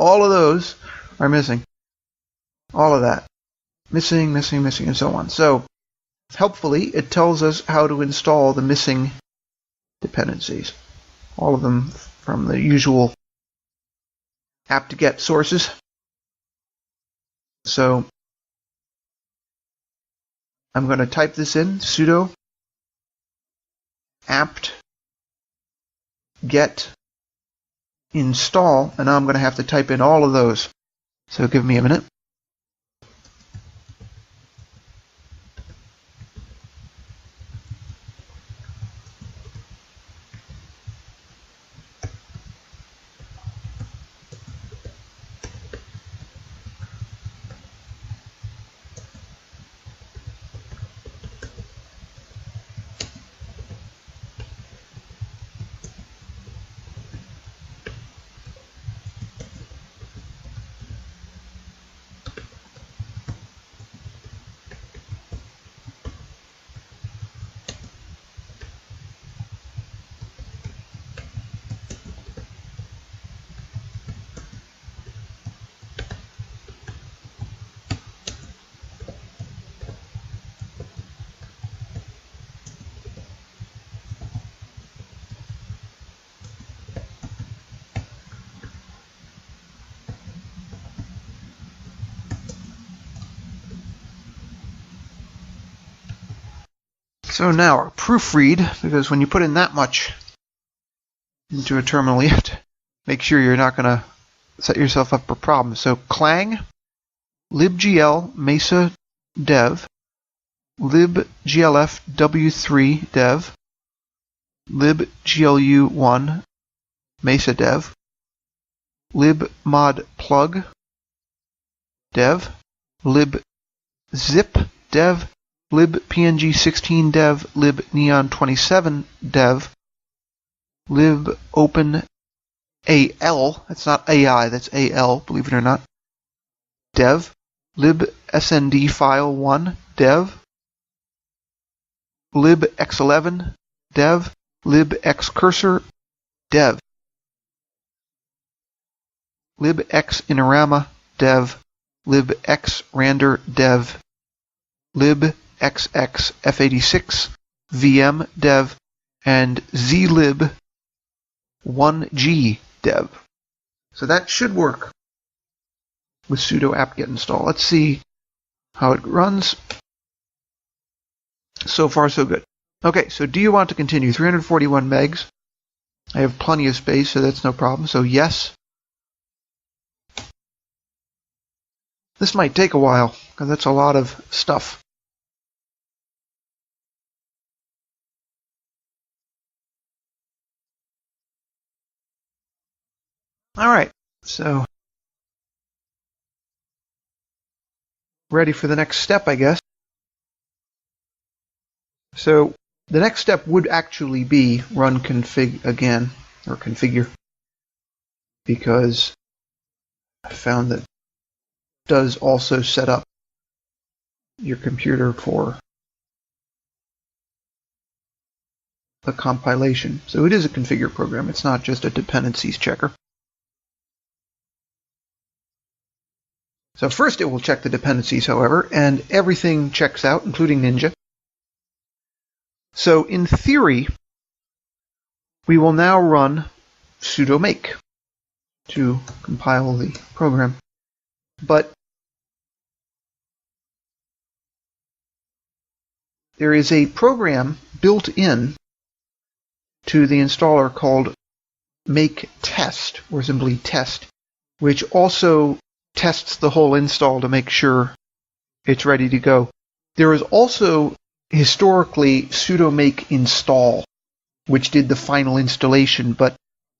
all of those are missing. All of that. Missing, and so on. So, helpfully, it tells us how to install the missing dependencies. All of them from the usual apt-get sources. So, I'm going to type this in, sudo apt-get install, and now I'm going to have to type in all of those. So give me a minute. So now our proofread, because when you put in that much into a terminal, you have to make sure you're not going to set yourself up for problems. So clang, libgl mesa dev, libglf w3 dev, libglu1 mesa dev, libmod plug dev, libzip dev, libpng16 dev, libneon27 dev, libopenal, that's not AI, that's AL, believe it or not, dev, libsndfile1 dev, libx11 dev, libxcursor dev, libxinorama dev, libxrandr dev, libxxf86 vm dev, and zlib1g dev. So that should work with sudo apt-get install. Let's see how it runs. So far, so good. Okay, so do you want to continue? 341 megs. I have plenty of space, so that's no problem. So yes. This might take a while, because that's a lot of stuff. Alright, so ready for the next step, I guess. So the next step would actually be run config again, or configure, because I found that it does also set up your computer for the compilation. So it is a configure program, it's not just a dependencies checker. So first it will check the dependencies, however, and everything checks out, including Ninja. So in theory, we will now run sudo make to compile the program. But there is a program built in to the installer called make test, or simply test, which also tests the whole install to make sure it's ready to go. There is also historically sudo make install, which did the final installation, but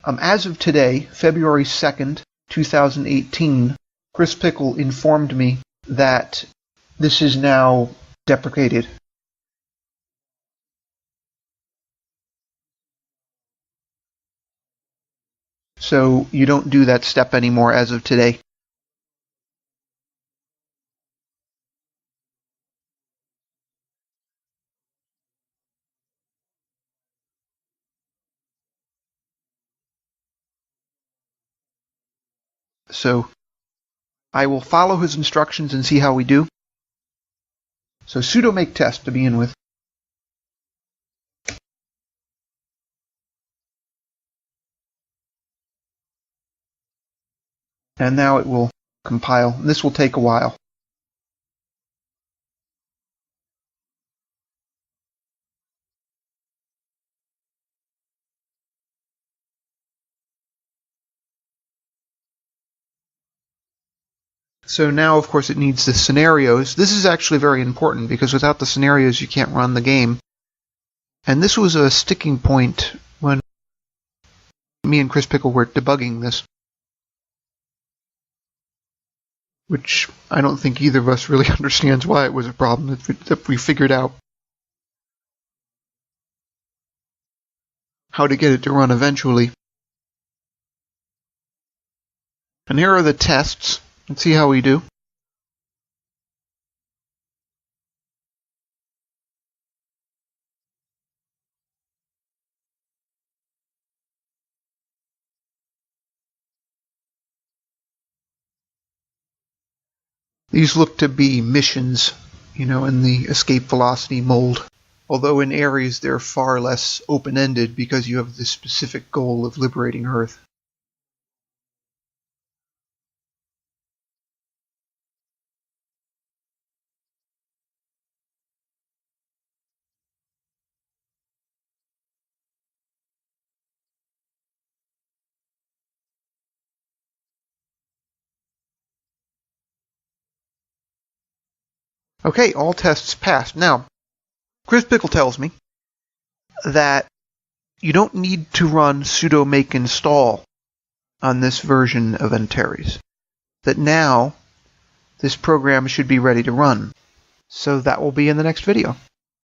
as of today, February 2nd, 2018, Chris Pickle informed me that this is now deprecated. So you don't do that step anymore as of today. So I will follow his instructions and see how we do. So sudo make test to begin with. And now it will compile. This will take a while. So now, of course, it needs the scenarios. This is actually very important because without the scenarios, you can't run the game. And this was a sticking point when me and Chris Pickle were debugging this, which I don't think either of us really understands why it was a problem that we figured out how to get it to run eventually. And here are the tests. Let's see how we do. These look to be missions, in the escape velocity mold. Although in Ares they're far less open-ended because you have the specific goal of liberating Earth. Okay, all tests passed. Now, Chris Pickle tells me that you don't need to run sudo make install on this version of Antares. That now this program should be ready to run. So that will be in the next video.